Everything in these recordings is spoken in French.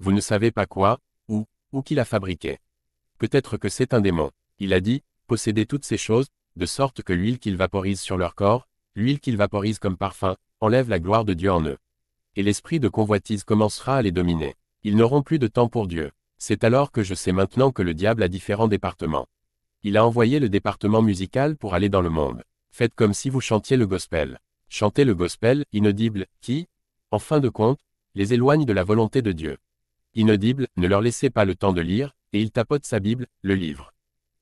Vous ne savez pas quoi, ou qui l'a fabriqué. Peut-être que c'est un démon. Il a dit, possédez toutes ces choses, de sorte que l'huile qu'ils vaporisent sur leur corps, l'huile qu'ils vaporisent comme parfum, enlève la gloire de Dieu en eux. Et l'esprit de convoitise commencera à les dominer. Ils n'auront plus de temps pour Dieu. C'est alors que je sais maintenant que le diable a différents départements. Il a envoyé le département musical pour aller dans le monde. Faites comme si vous chantiez le gospel. Chantez le gospel, inaudible, qui, en fin de compte, les éloigne de la volonté de Dieu. Inaudible, ne leur laissez pas le temps de lire, et il tapote sa Bible, le livre.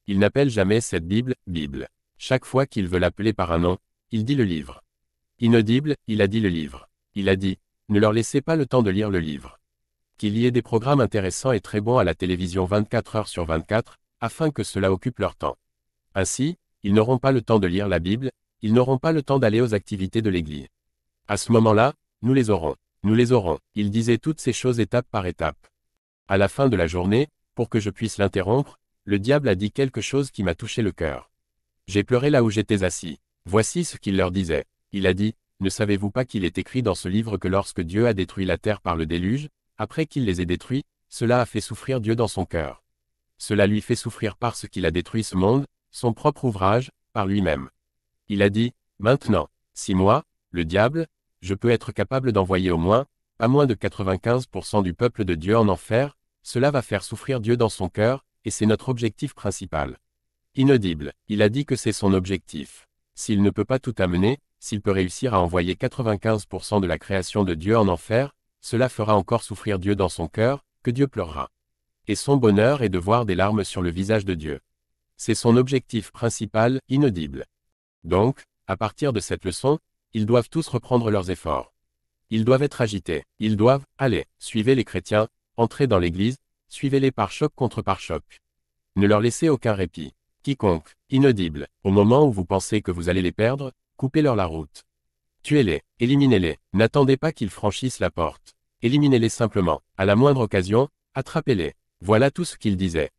Il n'appelle jamais cette Bible, Bible. Chaque fois qu'il veut l'appeler par un nom, il dit le livre. Inaudible, il a dit le livre. Il a dit, ne leur laissez pas le temps de lire le livre. Qu'il y ait des programmes intéressants et très bons à la télévision 24 heures sur 24, afin que cela occupe leur temps. Ainsi, ils n'auront pas le temps de lire la Bible, ils n'auront pas le temps d'aller aux activités de l'Église. À ce moment-là, nous les aurons. Nous les aurons. Il disait toutes ces choses étape par étape. À la fin de la journée, pour que je puisse l'interrompre, le diable a dit quelque chose qui m'a touché le cœur. J'ai pleuré là où j'étais assis. Voici ce qu'il leur disait. Il a dit, ne savez-vous pas qu'il est écrit dans ce livre que lorsque Dieu a détruit la terre par le déluge, après qu'il les ait détruits, cela a fait souffrir Dieu dans son cœur. Cela lui fait souffrir parce qu'il a détruit ce monde, son propre ouvrage, par lui-même. Il a dit, maintenant, si moi, le diable, je peux être capable d'envoyer au moins, pas moins de 95% du peuple de Dieu en enfer, cela va faire souffrir Dieu dans son cœur, et c'est notre objectif principal. Inaudible, il a dit que c'est son objectif. S'il ne peut pas tout amener, s'il peut réussir à envoyer 95% de la création de Dieu en enfer, cela fera encore souffrir Dieu dans son cœur, que Dieu pleurera. Et son bonheur est de voir des larmes sur le visage de Dieu. C'est son objectif principal, inaudible. Donc, à partir de cette leçon, ils doivent tous reprendre leurs efforts. Ils doivent être agités. Ils doivent, allez, suivez les chrétiens, entrez dans l'église, suivez-les par choc contre par choc. Ne leur laissez aucun répit. Quiconque, inaudible, au moment où vous pensez que vous allez les perdre, coupez-leur la route. Tuez-les, éliminez-les, n'attendez pas qu'ils franchissent la porte. Éliminez-les simplement, à la moindre occasion, attrapez-les. Voilà tout ce qu'il disait.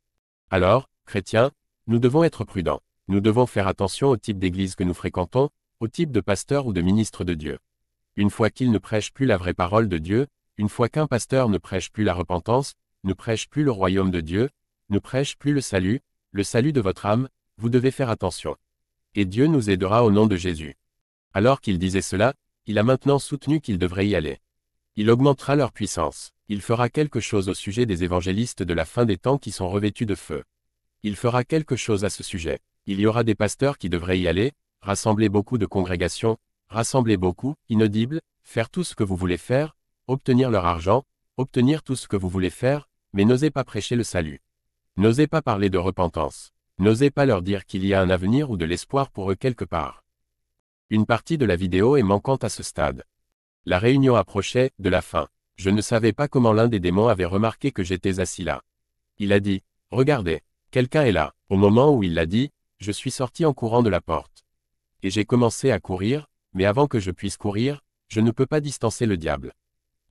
Alors, chrétiens, nous devons être prudents. Nous devons faire attention au type d'église que nous fréquentons, au type de pasteur ou de ministre de Dieu. Une fois qu'ils ne prêchent plus la vraie parole de Dieu, une fois qu'un pasteur ne prêche plus la repentance, ne prêche plus le royaume de Dieu, ne prêche plus le salut de votre âme, vous devez faire attention. Et Dieu nous aidera au nom de Jésus. Alors qu'il disait cela, il a maintenant soutenu qu'ils devraient y aller. Il augmentera leur puissance. Il fera quelque chose au sujet des évangélistes de la fin des temps qui sont revêtus de feu. Il fera quelque chose à ce sujet. Il y aura des pasteurs qui devraient y aller, rassembler beaucoup de congrégations, rassembler beaucoup, inaudibles, faire tout ce que vous voulez faire, obtenir leur argent, obtenir tout ce que vous voulez faire, mais n'osez pas prêcher le salut. N'osez pas parler de repentance. N'osez pas leur dire qu'il y a un avenir ou de l'espoir pour eux quelque part. Une partie de la vidéo est manquante à ce stade. La réunion approchait, de la fin. Je ne savais pas comment l'un des démons avait remarqué que j'étais assis là. Il a dit, « Regardez, quelqu'un est là. » Au moment où il l'a dit, je suis sorti en courant de la porte. Et j'ai commencé à courir, mais avant que je puisse courir, je ne peux pas distancer le diable.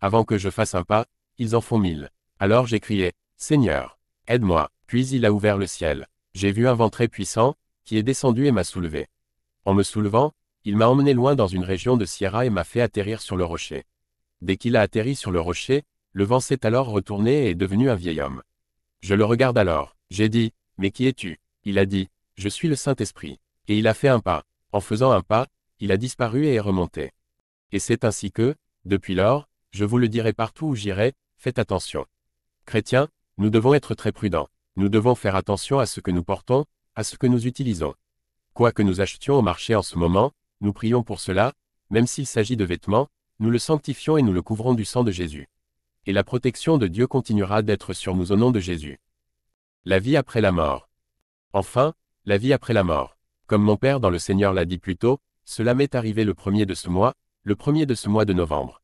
Avant que je fasse un pas, ils en font 1000. Alors j'ai crié, « Seigneur, aide-moi !» Puis il a ouvert le ciel. J'ai vu un vent très puissant, qui est descendu et m'a soulevé. En me soulevant, il m'a emmené loin dans une région de Sierra et m'a fait atterrir sur le rocher. Dès qu'il a atterri sur le rocher, le vent s'est alors retourné et est devenu un vieil homme. Je le regarde alors. J'ai dit, « Mais qui es-tu » Il a dit, « Je suis le Saint-Esprit. » Et il a fait un pas. En faisant un pas, il a disparu et est remonté. Et c'est ainsi que, depuis lors, je vous le dirai partout où j'irai, faites attention. Chrétiens, nous devons être très prudents. Nous devons faire attention à ce que nous portons, à ce que nous utilisons. Quoi que nous achetions au marché en ce moment, nous prions pour cela, même s'il s'agit de vêtements, nous le sanctifions et nous le couvrons du sang de Jésus. Et la protection de Dieu continuera d'être sur nous au nom de Jésus. La vie après la mort. Enfin, la vie après la mort. Comme mon Père dans le Seigneur l'a dit plus tôt, cela m'est arrivé le premier de ce mois de novembre.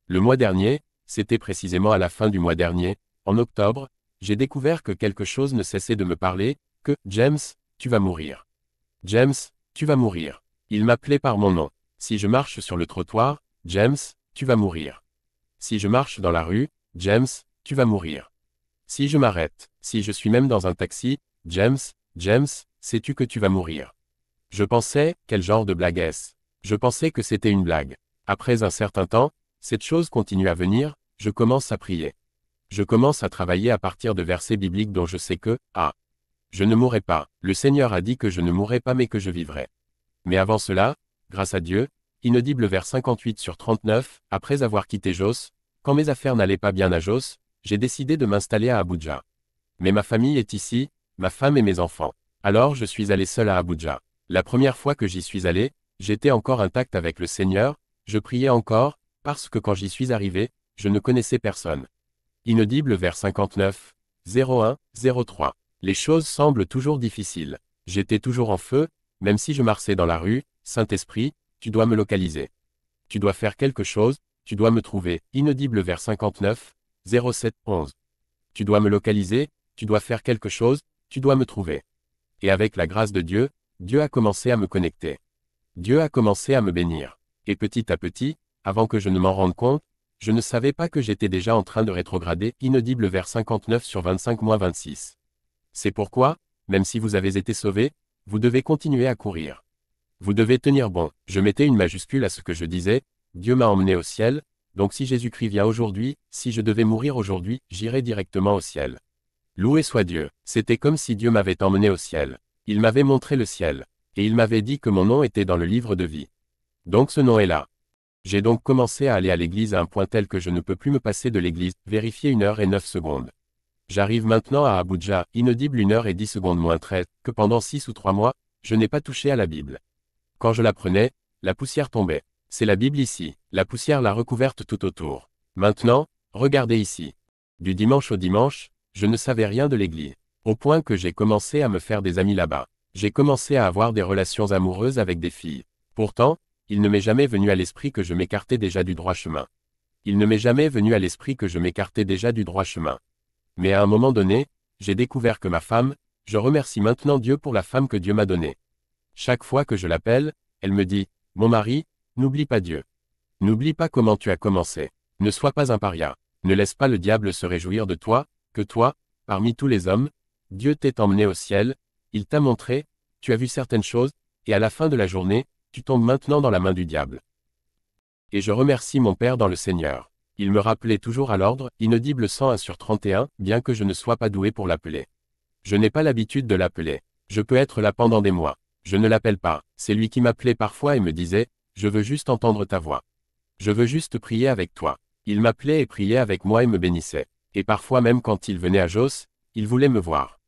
Le mois dernier, c'était précisément à la fin du mois dernier, en octobre, j'ai découvert que quelque chose ne cessait de me parler, que « James, tu vas mourir. James, tu vas mourir. » Il m'appelait par mon nom. Si je marche sur le trottoir, « James, tu vas mourir. » Si je marche dans la rue, « James, tu vas mourir. » Si je m'arrête, si je suis même dans un taxi, « James, sais-tu que tu vas mourir. » Je pensais, quel genre de blague est-ce? Je pensais que c'était une blague. Après un certain temps, cette chose continue à venir, je commence à prier. Je commence à travailler à partir de versets bibliques dont je sais que, je ne mourrai pas. Le Seigneur a dit que je ne mourrai pas mais que je vivrai. Mais avant cela, grâce à Dieu, inaudible vers 58/39, après avoir quitté Jos, quand mes affaires n'allaient pas bien à Jos, j'ai décidé de m'installer à Abuja. Mais ma famille est ici, ma femme et mes enfants. Alors je suis allé seul à Abuja. La première fois que j'y suis allé, j'étais encore intact avec le Seigneur, je priais encore, parce que quand j'y suis arrivé, je ne connaissais personne. Inaudible vers 59, 01, 03. Les choses semblent toujours difficiles. J'étais toujours en feu, même si je marchais dans la rue, Saint-Esprit, tu dois me localiser. Tu dois faire quelque chose, tu dois me trouver. Inaudible vers 59, 07, 11. Tu dois me localiser, tu dois faire quelque chose, tu dois me trouver. Et avec la grâce de Dieu, Dieu a commencé à me connecter. Dieu a commencé à me bénir. Et petit à petit, avant que je ne m'en rende compte, je ne savais pas que j'étais déjà en train de rétrograder. Inaudible vers 59/25-26. C'est pourquoi, même si vous avez été sauvé, vous devez continuer à courir. Vous devez tenir bon. Je mettais une majuscule à ce que je disais, Dieu m'a emmené au ciel, donc si Jésus-Christ vient aujourd'hui, si je devais mourir aujourd'hui, j'irai directement au ciel. Loué soit Dieu. C'était comme si Dieu m'avait emmené au ciel. Il m'avait montré le ciel. Et il m'avait dit que mon nom était dans le livre de vie. Donc ce nom est là. J'ai donc commencé à aller à l'église à un point tel que je ne peux plus me passer de l'église, vérifier 1h09. J'arrive maintenant à Abuja, inaudible 1h10 - 13, que pendant 6 ou 3 mois, je n'ai pas touché à la Bible. Quand je la prenais, la poussière tombait. C'est la Bible ici, la poussière l'a recouverte tout autour. Maintenant, regardez ici. Du dimanche au dimanche, je ne savais rien de l'église. Au point que j'ai commencé à me faire des amis là-bas. J'ai commencé à avoir des relations amoureuses avec des filles. Pourtant, il ne m'est jamais venu à l'esprit que je m'écartais déjà du droit chemin. Il ne m'est jamais venu à l'esprit que je m'écartais déjà du droit chemin. Mais à un moment donné, j'ai découvert que ma femme, je remercie maintenant Dieu pour la femme que Dieu m'a donnée. Chaque fois que je l'appelle, elle me dit, « Mon mari, n'oublie pas Dieu. N'oublie pas comment tu as commencé. Ne sois pas un paria. Ne laisse pas le diable se réjouir de toi, que toi, parmi tous les hommes, Dieu t'ait emmené au ciel, il t'a montré, tu as vu certaines choses, et à la fin de la journée, tu tombes maintenant dans la main du diable. » Et je remercie mon Père dans le Seigneur. Il me rappelait toujours à l'ordre, inaudible 101/31, bien que je ne sois pas doué pour l'appeler. Je n'ai pas l'habitude de l'appeler. Je peux être là pendant des mois. Je ne l'appelle pas. C'est lui qui m'appelait parfois et me disait, « Je veux juste entendre ta voix. Je veux juste prier avec toi. » Il m'appelait et priait avec moi et me bénissait. Et parfois même quand il venait à Jos, il voulait me voir.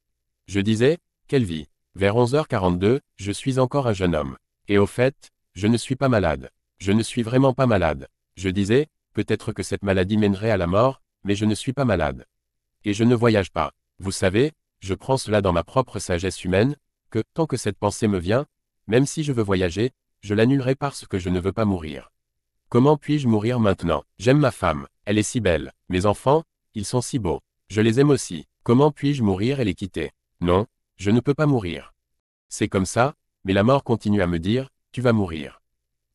Je disais, « Quelle vie !» Vers 11h42, je suis encore un jeune homme. Et au fait, je ne suis pas malade. Je ne suis vraiment pas malade. Je disais, peut-être que cette maladie mènerait à la mort, mais je ne suis pas malade. Et je ne voyage pas. Vous savez, je prends cela dans ma propre sagesse humaine, que, tant que cette pensée me vient, même si je veux voyager, je l'annulerai parce que je ne veux pas mourir. Comment puis-je mourir maintenant? J'aime ma femme, elle est si belle. Mes enfants, ils sont si beaux. Je les aime aussi. Comment puis-je mourir et les quitter? Non, je ne peux pas mourir. C'est comme ça, mais la mort continue à me dire, tu vas mourir.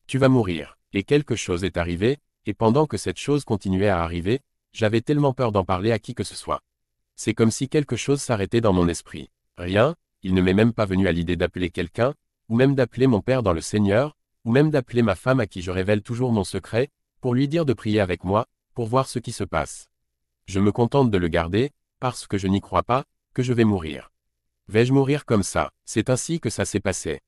Tu vas mourir. Et quelque chose est arrivé, et pendant que cette chose continuait à arriver, j'avais tellement peur d'en parler à qui que ce soit. C'est comme si quelque chose s'arrêtait dans mon esprit. Rien, il ne m'est même pas venu à l'idée d'appeler quelqu'un, ou même d'appeler mon Père dans le Seigneur, ou même d'appeler ma femme à qui je révèle toujours mon secret, pour lui dire de prier avec moi, pour voir ce qui se passe. Je me contente de le garder, parce que je n'y crois pas, que je vais mourir. Vais-je mourir comme ça? C'est ainsi que ça s'est passé.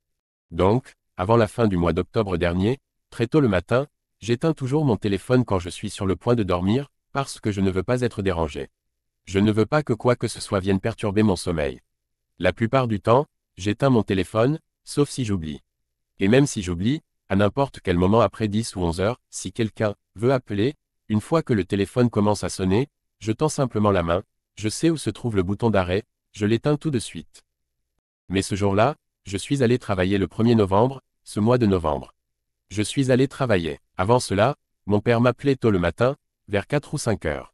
Donc, avant la fin du mois d'octobre dernier, très tôt le matin, j'éteins toujours mon téléphone quand je suis sur le point de dormir, parce que je ne veux pas être dérangé. Je ne veux pas que quoi que ce soit vienne perturber mon sommeil. La plupart du temps, j'éteins mon téléphone, sauf si j'oublie. Et même si j'oublie, à n'importe quel moment après 10 ou 11 heures, si quelqu'un veut appeler, une fois que le téléphone commence à sonner, je tends simplement la main, je sais où se trouve le bouton d'arrêt, je l'éteins tout de suite. Mais ce jour-là, je suis allé travailler le 1er novembre, ce mois de novembre. Je suis allé travailler. Avant cela, mon père m'appelait tôt le matin, vers 4 ou 5 heures.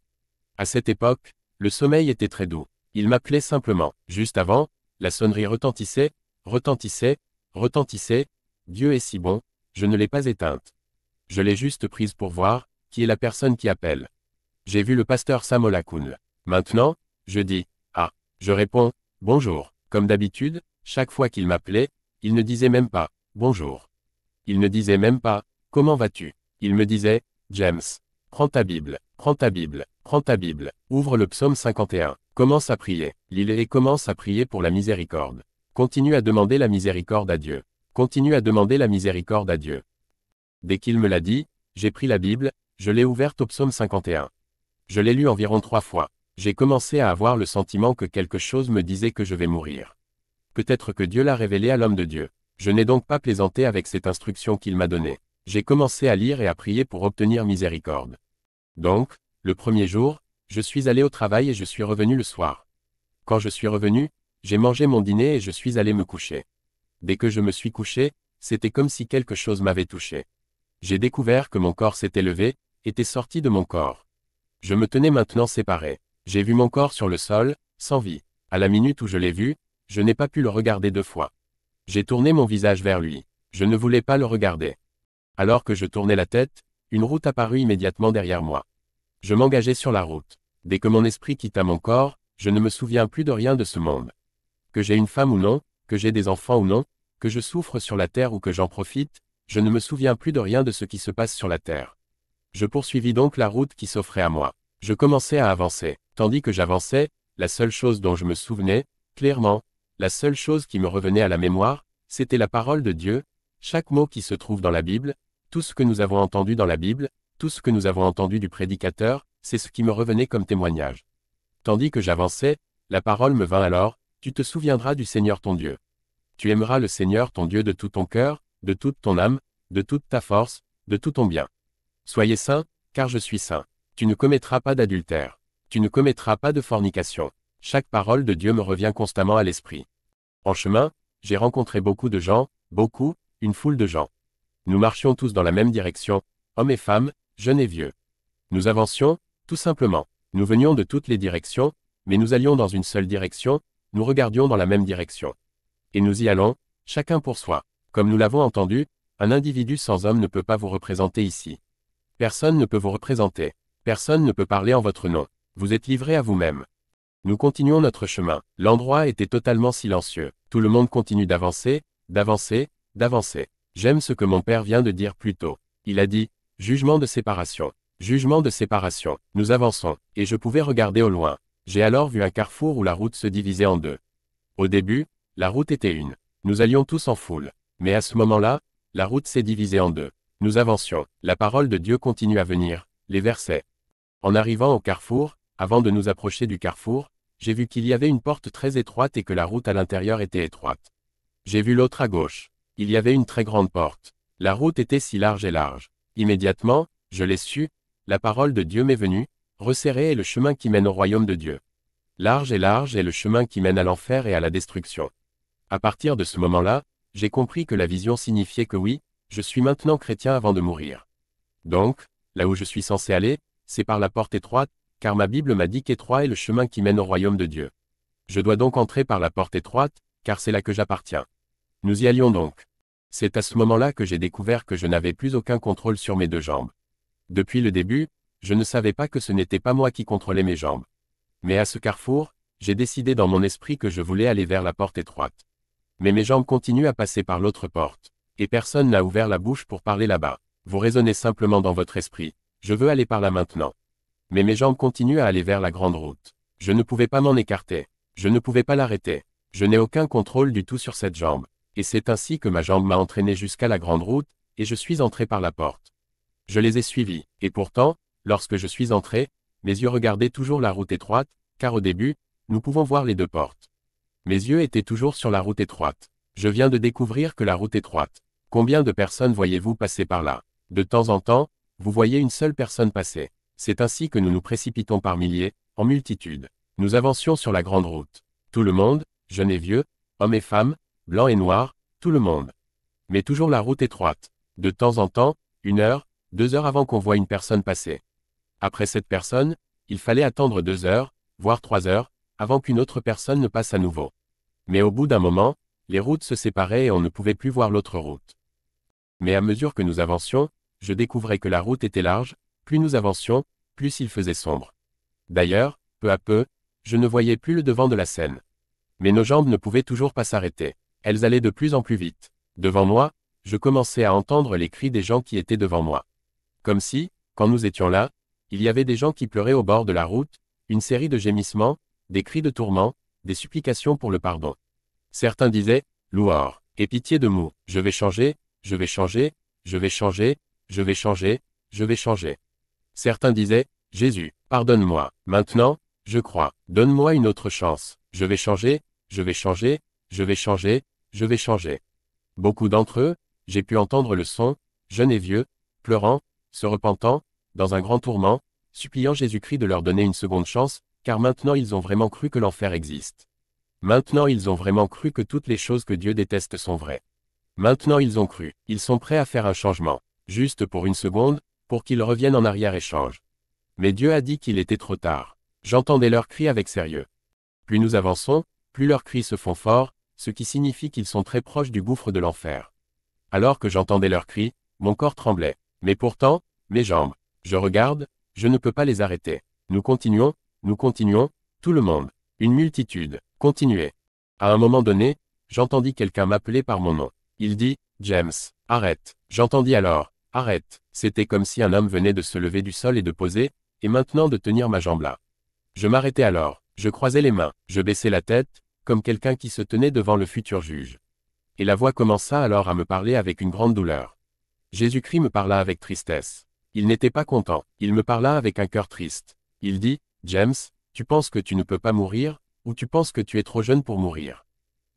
À cette époque, le sommeil était très doux. Il m'appelait simplement. Juste avant, la sonnerie retentissait, retentissait, retentissait. Dieu est si bon, je ne l'ai pas éteinte. Je l'ai juste prise pour voir, qui est la personne qui appelle. J'ai vu le pasteur Sam Olakunle. Maintenant, je dis, ah, je réponds, bonjour. Comme d'habitude, chaque fois qu'il m'appelait, il ne disait même pas, bonjour. Il ne disait même pas, comment vas-tu? Il me disait, James. Prends ta Bible, prends ta Bible, prends ta Bible. Ouvre le psaume 51. Commence à prier. Lis-le et commence à prier pour la miséricorde. Continue à demander la miséricorde à Dieu. Continue à demander la miséricorde à Dieu. Dès qu'il me l'a dit, j'ai pris la Bible, je l'ai ouverte au psaume 51. Je l'ai lu environ 3 fois. J'ai commencé à avoir le sentiment que quelque chose me disait que je vais mourir. Peut-être que Dieu l'a révélé à l'homme de Dieu. Je n'ai donc pas plaisanté avec cette instruction qu'il m'a donnée. J'ai commencé à lire et à prier pour obtenir miséricorde. Donc, le premier jour, je suis allé au travail et je suis revenu le soir. Quand je suis revenu, j'ai mangé mon dîner et je suis allé me coucher. Dès que je me suis couché, c'était comme si quelque chose m'avait touché. J'ai découvert que mon corps s'était levé, était sorti de mon corps. Je me tenais maintenant séparé. J'ai vu mon corps sur le sol, sans vie. À la minute où je l'ai vu, je n'ai pas pu le regarder 2 fois. J'ai tourné mon visage vers lui. Je ne voulais pas le regarder. Alors que je tournais la tête, une route apparut immédiatement derrière moi. Je m'engageai sur la route. Dès que mon esprit quitta mon corps, je ne me souviens plus de rien de ce monde. Que j'ai une femme ou non, que j'ai des enfants ou non, que je souffre sur la terre ou que j'en profite, je ne me souviens plus de rien de ce qui se passe sur la terre. Je poursuivis donc la route qui s'offrait à moi. Je commençai à avancer. Tandis que j'avançais, la seule chose dont je me souvenais, clairement, la seule chose qui me revenait à la mémoire, c'était la parole de Dieu, chaque mot qui se trouve dans la Bible, tout ce que nous avons entendu dans la Bible, tout ce que nous avons entendu du prédicateur, c'est ce qui me revenait comme témoignage. Tandis que j'avançais, la parole me vint alors, tu te souviendras du Seigneur ton Dieu. Tu aimeras le Seigneur ton Dieu de tout ton cœur, de toute ton âme, de toute ta force, de tout ton bien. Soyez saints, car je suis saint. Tu ne commettras pas d'adultère. Tu ne commettras pas de fornication. Chaque parole de Dieu me revient constamment à l'esprit. En chemin, j'ai rencontré beaucoup de gens, beaucoup, une foule de gens. Nous marchions tous dans la même direction, hommes et femmes, jeunes et vieux. Nous avancions, tout simplement. Nous venions de toutes les directions, mais nous allions dans une seule direction, nous regardions dans la même direction. Et nous y allons, chacun pour soi. Comme nous l'avons entendu, un individu sans homme ne peut pas vous représenter ici. Personne ne peut vous représenter. Personne ne peut parler en votre nom. Vous êtes livré à vous-même. Nous continuons notre chemin. L'endroit était totalement silencieux. Tout le monde continue d'avancer, d'avancer, d'avancer. J'aime ce que mon père vient de dire plus tôt. Il a dit, jugement de séparation. Jugement de séparation. Nous avançons, et je pouvais regarder au loin. J'ai alors vu un carrefour où la route se divisait en 2. Au début, la route était une. Nous allions tous en foule. Mais à ce moment-là, la route s'est divisée en 2. Nous avancions. La parole de Dieu continue à venir. Les versets. En arrivant au carrefour, avant de nous approcher du carrefour, j'ai vu qu'il y avait une porte très étroite et que la route à l'intérieur était étroite. J'ai vu l'autre à gauche. Il y avait une très grande porte. La route était si large et large. Immédiatement, je l'ai su, la parole de Dieu m'est venue, resserré est le chemin qui mène au royaume de Dieu. Large est le chemin qui mène à l'enfer et à la destruction. À partir de ce moment-là, j'ai compris que la vision signifiait que oui, je suis maintenant chrétien avant de mourir. Donc, là où je suis censé aller, c'est par la porte étroite, car ma Bible m'a dit qu'étroit est le chemin qui mène au royaume de Dieu. Je dois donc entrer par la porte étroite, car c'est là que j'appartiens. Nous y allions donc. C'est à ce moment-là que j'ai découvert que je n'avais plus aucun contrôle sur mes 2 jambes. Depuis le début, je ne savais pas que ce n'était pas moi qui contrôlais mes jambes. Mais à ce carrefour, j'ai décidé dans mon esprit que je voulais aller vers la porte étroite. Mais mes jambes continuent à passer par l'autre porte. Et personne n'a ouvert la bouche pour parler là-bas. Vous raisonnez simplement dans votre esprit. Je veux aller par là maintenant. Mais mes jambes continuent à aller vers la grande route. Je ne pouvais pas m'en écarter. Je ne pouvais pas l'arrêter. Je n'ai aucun contrôle du tout sur cette jambe. Et c'est ainsi que ma jambe m'a entraîné jusqu'à la grande route, et je suis entré par la porte. Je les ai suivis. Et pourtant, lorsque je suis entré, mes yeux regardaient toujours la route étroite, car au début, nous pouvons voir les 2 portes. Mes yeux étaient toujours sur la route étroite. Je viens de découvrir que la route étroite. Combien de personnes voyez-vous passer par là? De temps en temps, vous voyez une seule personne passer. C'est ainsi que nous nous précipitons par milliers, en multitude. Nous avancions sur la grande route. Tout le monde, jeunes et vieux, hommes et femmes, blancs et noirs, tout le monde. Mais toujours la route étroite. De temps en temps, 1 heure, 2 heures avant qu'on voie une personne passer. Après cette personne, il fallait attendre 2 heures, voire 3 heures, avant qu'une autre personne ne passe à nouveau. Mais au bout d'un moment, les routes se séparaient et on ne pouvait plus voir l'autre route. Mais à mesure que nous avancions, je découvrais que la route était large, plus nous avancions, plus il faisait sombre. D'ailleurs, peu à peu, je ne voyais plus le devant de la scène. Mais nos jambes ne pouvaient toujours pas s'arrêter. Elles allaient de plus en plus vite. Devant moi, je commençais à entendre les cris des gens qui étaient devant moi. Comme si, Quand nous étions là, il y avait des gens qui pleuraient au bord de la route, une série de gémissements, des cris de tourment, des supplications pour le pardon. Certains disaient, Louor, aie pitié de nous, je vais changer, je vais changer, je vais changer, je vais changer, je vais changer. Certains disaient, Jésus, pardonne-moi, maintenant, je crois, donne-moi une autre chance, je vais changer, je vais changer, je vais changer, je vais changer. Beaucoup d'entre eux, j'ai pu entendre le son, jeunes et vieux, pleurant, se repentant, dans un grand tourment, suppliant Jésus-Christ de leur donner une seconde chance, car maintenant ils ont vraiment cru que l'enfer existe. Maintenant ils ont vraiment cru que toutes les choses que Dieu déteste sont vraies. Maintenant ils ont cru, ils sont prêts à faire un changement, juste pour une seconde, pour qu'ils reviennent en arrière et changent. Mais Dieu a dit qu'il était trop tard. J'entendais leurs cris avec sérieux. Plus nous avançons, plus leurs cris se font forts, ce qui signifie qu'ils sont très proches du gouffre de l'enfer. Alors que j'entendais leurs cris, mon corps tremblait. Mais pourtant, mes jambes, je regarde, je ne peux pas les arrêter. Nous continuons, tout le monde, une multitude, continuez. À un moment donné, j'entendis quelqu'un m'appeler par mon nom. Il dit, James, arrête. J'entendis alors, arrête. C'était comme si un homme venait de se lever du sol et de poser, et maintenant de tenir ma jambe là. Je m'arrêtai alors, je croisai les mains, je baissai la tête, comme quelqu'un qui se tenait devant le futur juge. Et la voix commença alors à me parler avec une grande douleur. Jésus-Christ me parla avec tristesse. Il n'était pas content, il me parla avec un cœur triste. Il dit, James, tu penses que tu ne peux pas mourir, ou tu penses que tu es trop jeune pour mourir.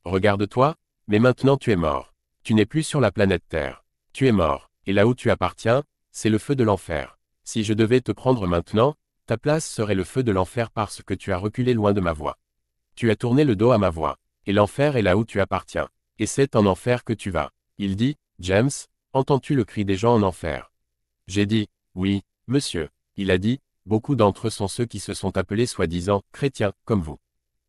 Regarde-toi, mais maintenant tu es mort. Tu n'es plus sur la planète Terre. Tu es mort, et là où tu appartiens, c'est le feu de l'enfer. Si je devais te prendre maintenant, ta place serait le feu de l'enfer parce que tu as reculé loin de ma voix. Tu as tourné le dos à ma voix, et l'enfer est là où tu appartiens. Et c'est en enfer que tu vas. Il dit, James, entends-tu le cri des gens en enfer? J'ai dit, oui, monsieur. Il a dit, beaucoup d'entre eux sont ceux qui se sont appelés soi-disant chrétiens, comme vous.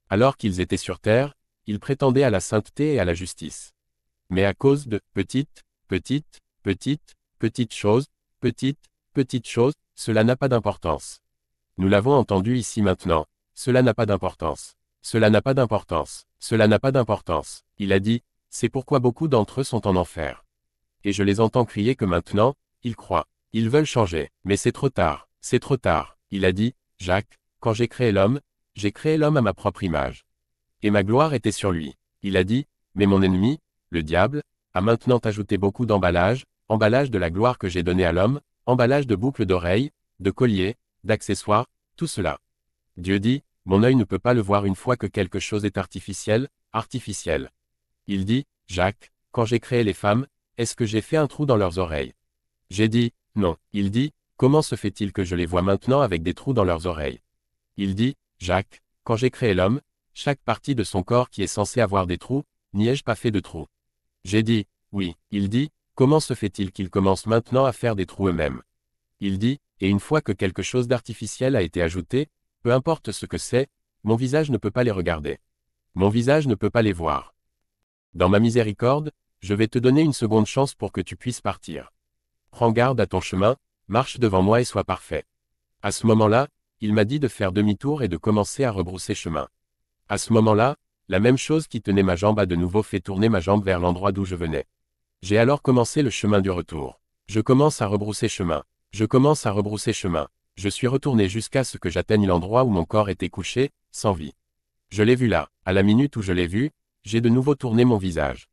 Alors qu'ils étaient sur terre, ils prétendaient à la sainteté et à la justice. Mais à cause de petites choses, petites choses, cela n'a pas d'importance. Nous l'avons entendu ici maintenant, cela n'a pas d'importance. Cela n'a pas d'importance, cela n'a pas d'importance. Il a dit, c'est pourquoi beaucoup d'entre eux sont en enfer. Et je les entends crier que maintenant, ils croient. Ils veulent changer, mais c'est trop tard, c'est trop tard. Il a dit, Jacques, quand j'ai créé l'homme à ma propre image. Et ma gloire était sur lui. Il a dit, mais mon ennemi, le diable, a maintenant ajouté beaucoup d'emballage, emballage de la gloire que j'ai donnée à l'homme, emballage de boucles d'oreilles, de colliers, d'accessoires, tout cela. Dieu dit, mon œil ne peut pas le voir une fois que quelque chose est artificiel. Il dit, Jacques, quand j'ai créé les femmes, est-ce que j'ai fait un trou dans leurs oreilles? J'ai dit, non. Il dit, comment se fait-il que je les vois maintenant avec des trous dans leurs oreilles? Il dit, Jacques, quand j'ai créé l'homme, chaque partie de son corps qui est censée avoir des trous, n'y ai-je pas fait de trous? J'ai dit, oui. Il dit, comment se fait-il qu'ils commencent maintenant à faire des trous eux-mêmes? Il dit, et une fois que quelque chose d'artificiel a été ajouté, peu importe ce que c'est, mon visage ne peut pas les regarder. Mon visage ne peut pas les voir. Dans ma miséricorde, je vais te donner une seconde chance pour que tu puisses partir. Prends garde à ton chemin, marche devant moi et sois parfait. À ce moment-là, il m'a dit de faire demi-tour et de commencer à rebrousser chemin. À ce moment-là, la même chose qui tenait ma jambe a de nouveau fait tourner ma jambe vers l'endroit d'où je venais. J'ai alors commencé le chemin du retour. Je commence à rebrousser chemin. Je commence à rebrousser chemin. Je suis retourné jusqu'à ce que j'atteigne l'endroit où mon corps était couché, sans vie. Je l'ai vu là. À la minute où je l'ai vu, j'ai de nouveau tourné mon visage.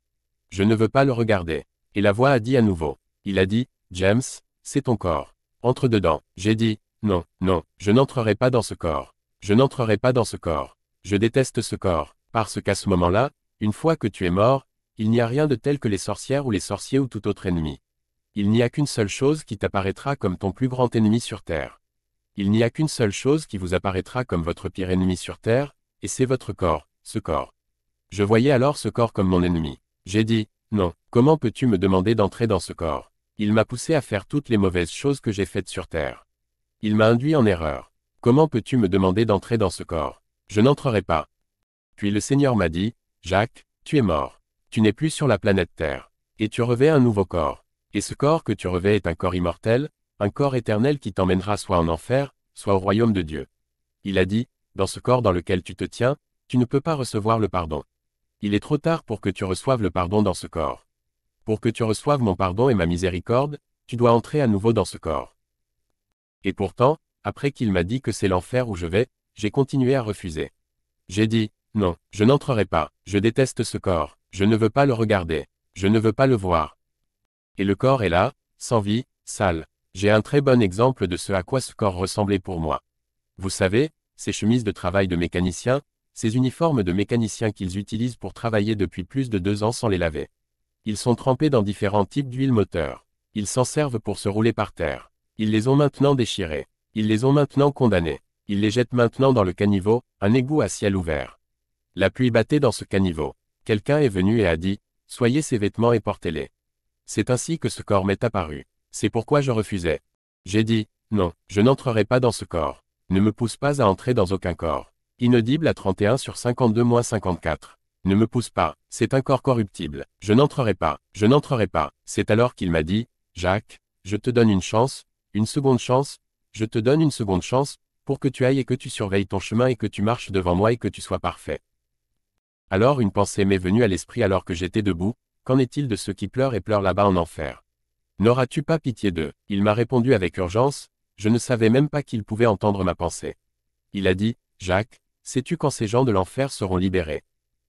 Je ne veux pas le regarder. Et la voix a dit à nouveau. Il a dit, James, c'est ton corps. Entre dedans. J'ai dit, non, non, je n'entrerai pas dans ce corps. Je n'entrerai pas dans ce corps. Je déteste ce corps, parce qu'à ce moment-là, une fois que tu es mort, il n'y a rien de tel que les sorcières ou les sorciers ou tout autre ennemi. Il n'y a qu'une seule chose qui t'apparaîtra comme ton plus grand ennemi sur terre. Il n'y a qu'une seule chose qui vous apparaîtra comme votre pire ennemi sur terre, et c'est votre corps, ce corps. Je voyais alors ce corps comme mon ennemi. J'ai dit, non, comment peux-tu me demander d'entrer dans ce corps? Il m'a poussé à faire toutes les mauvaises choses que j'ai faites sur terre. Il m'a induit en erreur. Comment peux-tu me demander d'entrer dans ce corps? Je n'entrerai pas. Puis le Seigneur m'a dit, Jacques, tu es mort. Tu n'es plus sur la planète Terre. Et tu revêts un nouveau corps. Et ce corps que tu revêts est un corps immortel, un corps éternel qui t'emmènera soit en enfer, soit au royaume de Dieu. Il a dit, dans ce corps dans lequel tu te tiens, tu ne peux pas recevoir le pardon. Il est trop tard pour que tu reçoives le pardon dans ce corps. Pour que tu reçoives mon pardon et ma miséricorde, tu dois entrer à nouveau dans ce corps. Et pourtant, après qu'il m'a dit que c'est l'enfer où je vais, j'ai continué à refuser. J'ai dit, non, je n'entrerai pas, je déteste ce corps, je ne veux pas le regarder, je ne veux pas le voir. Et le corps est là, sans vie, sale. J'ai un très bon exemple de ce à quoi ce corps ressemblait pour moi. Vous savez, ces chemises de travail de mécaniciens, ces uniformes de mécaniciens qu'ils utilisent pour travailler depuis plus de 2 ans sans les laver. Ils sont trempés dans différents types d'huile moteur. Ils s'en servent pour se rouler par terre. Ils les ont maintenant déchirés. Ils les ont maintenant condamnés. Ils les jettent maintenant dans le caniveau, un égout à ciel ouvert. La pluie battait dans ce caniveau. Quelqu'un est venu et a dit, « Soyez ces vêtements et portez-les. » C'est ainsi que ce corps m'est apparu. C'est pourquoi je refusais. J'ai dit, « Non, je n'entrerai pas dans ce corps. Ne me pousse pas à entrer dans aucun corps. » Inaudible à 31/52-54. Ne me pousse pas, c'est un corps corruptible. Je n'entrerai pas, je n'entrerai pas. C'est alors qu'il m'a dit, Jacques, je te donne une chance, une seconde chance, je te donne une seconde chance, pour que tu ailles et que tu surveilles ton chemin et que tu marches devant moi et que tu sois parfait. Alors une pensée m'est venue à l'esprit alors que j'étais debout, qu'en est-il de ceux qui pleurent et pleurent là-bas en enfer? N'auras-tu pas pitié d'eux? Il m'a répondu avec urgence, je ne savais même pas qu'il pouvait entendre ma pensée. Il a dit, Jacques, sais-tu quand ces gens de l'enfer seront libérés?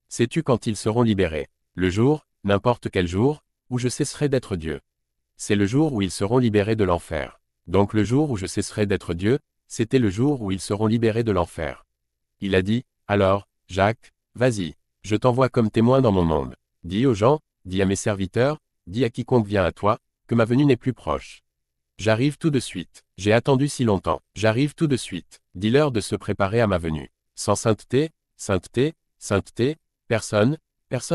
Sais-tu quand ils seront libérés? Le jour, n'importe quel jour, où je cesserai d'être Dieu. C'est le jour où ils seront libérés de l'enfer. Donc le jour où je cesserai d'être Dieu, c'était le jour où ils seront libérés de l'enfer. Il a dit, alors, Jacques, vas-y, je t'envoie comme témoin dans mon monde. Dis aux gens, dis à mes serviteurs, dis à quiconque vient à toi, que ma venue n'est plus proche. J'arrive tout de suite. J'ai attendu si longtemps. J'arrive tout de suite. Dis-leur de se préparer à ma venue. Sans sainteté, sainteté, sainteté, personne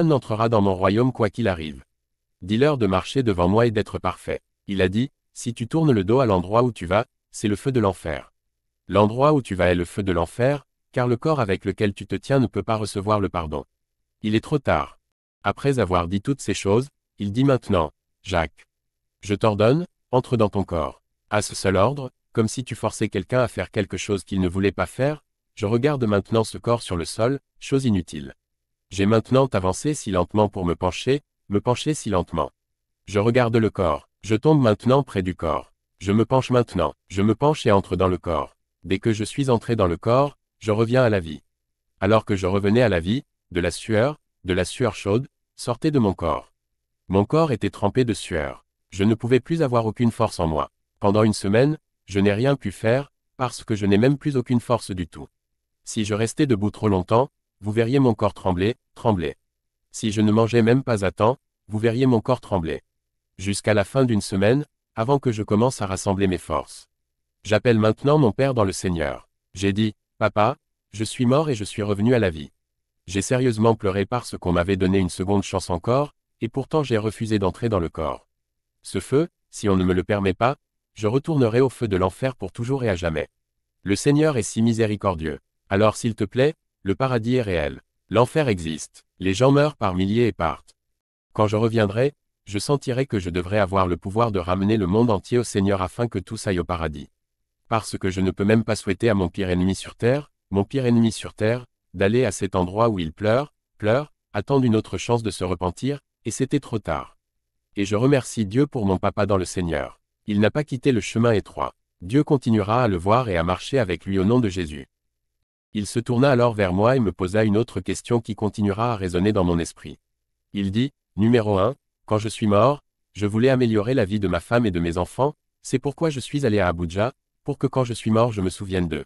n'entrera dans mon royaume quoi qu'il arrive. Dis-leur de marcher devant moi et d'être parfait. Il a dit, si tu tournes le dos à l'endroit où tu vas, c'est le feu de l'enfer. L'endroit où tu vas est le feu de l'enfer, car le corps avec lequel tu te tiens ne peut pas recevoir le pardon. Il est trop tard. Après avoir dit toutes ces choses, il dit maintenant, Jacques, je t'ordonne, entre dans ton corps. À ce seul ordre, comme si tu forçais quelqu'un à faire quelque chose qu'il ne voulait pas faire, je regarde maintenant ce corps sur le sol, chose inutile. J'ai maintenant avancé si lentement pour me pencher si lentement. Je regarde le corps, je tombe maintenant près du corps. Je me penche maintenant, je me penche et entre dans le corps. Dès que je suis entré dans le corps, je reviens à la vie. Alors que je revenais à la vie, de la sueur chaude, sortait de mon corps. Mon corps était trempé de sueur. Je ne pouvais plus avoir aucune force en moi. Pendant une semaine, je n'ai rien pu faire, parce que je n'ai même plus aucune force du tout. Si je restais debout trop longtemps, vous verriez mon corps trembler. Si je ne mangeais même pas à temps, vous verriez mon corps trembler. Jusqu'à la fin d'une semaine, avant que je commence à rassembler mes forces. J'appelle maintenant mon Père dans le Seigneur. J'ai dit, Papa, je suis mort et je suis revenu à la vie. J'ai sérieusement pleuré parce qu'on m'avait donné une seconde chance encore, et pourtant j'ai refusé d'entrer dans le corps. Ce feu, si on ne me le permet pas, je retournerai au feu de l'enfer pour toujours et à jamais. Le Seigneur est si miséricordieux. Alors s'il te plaît, le paradis est réel. L'enfer existe. Les gens meurent par milliers et partent. Quand je reviendrai, je sentirai que je devrais avoir le pouvoir de ramener le monde entier au Seigneur afin que tous aillent au paradis. Parce que je ne peux même pas souhaiter à mon pire ennemi sur terre, d'aller à cet endroit où il pleure, attendre une autre chance de se repentir, et c'était trop tard. Et je remercie Dieu pour mon papa dans le Seigneur. Il n'a pas quitté le chemin étroit. Dieu continuera à le voir et à marcher avec lui au nom de Jésus. Il se tourna alors vers moi et me posa une autre question qui continuera à résonner dans mon esprit. Il dit, numéro 1, quand je suis mort, je voulais améliorer la vie de ma femme et de mes enfants, c'est pourquoi je suis allé à Abuja, pour que quand je suis mort je me souvienne d'eux.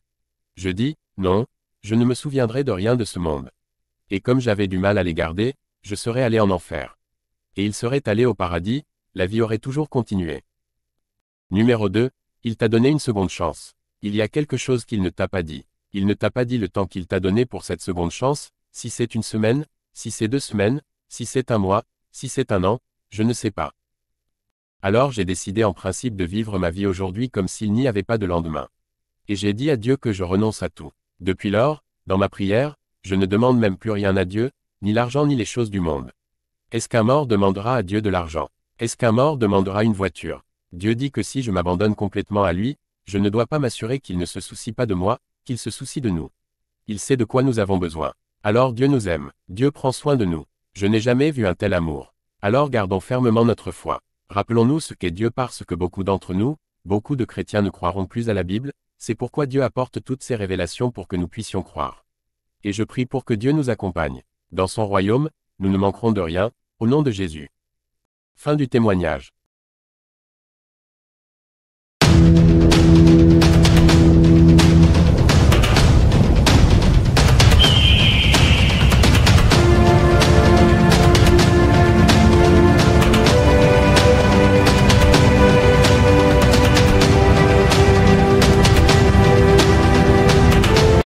Je dis, non, je ne me souviendrai de rien de ce monde. Et comme j'avais du mal à les garder, je serais allé en enfer. Et ils seraient allés au paradis, la vie aurait toujours continué. Numéro 2, il t'a donné une seconde chance. Il y a quelque chose qu'il ne t'a pas dit. Il ne t'a pas dit le temps qu'il t'a donné pour cette seconde chance, si c'est une semaine, si c'est 2 semaines, si c'est un mois, si c'est un an, je ne sais pas. Alors j'ai décidé en principe de vivre ma vie aujourd'hui comme s'il n'y avait pas de lendemain. Et j'ai dit à Dieu que je renonce à tout. Depuis lors, dans ma prière, je ne demande même plus rien à Dieu, ni l'argent ni les choses du monde. Est-ce qu'un mort demandera à Dieu de l'argent? Est-ce qu'un mort demandera une voiture? Dieu dit que si je m'abandonne complètement à lui, je ne dois pas m'assurer qu'il ne se soucie pas de moi, qu'il se soucie de nous. Il sait de quoi nous avons besoin. Alors Dieu nous aime, Dieu prend soin de nous. Je n'ai jamais vu un tel amour. Alors gardons fermement notre foi. Rappelons-nous ce qu'est Dieu parce que beaucoup d'entre nous, Beaucoup de chrétiens ne croiront plus à la Bible, c'est pourquoi Dieu apporte toutes ces révélations pour que nous puissions croire. Et je prie pour que Dieu nous accompagne. Dans son royaume, nous ne manquerons de rien, au nom de Jésus. Fin du témoignage.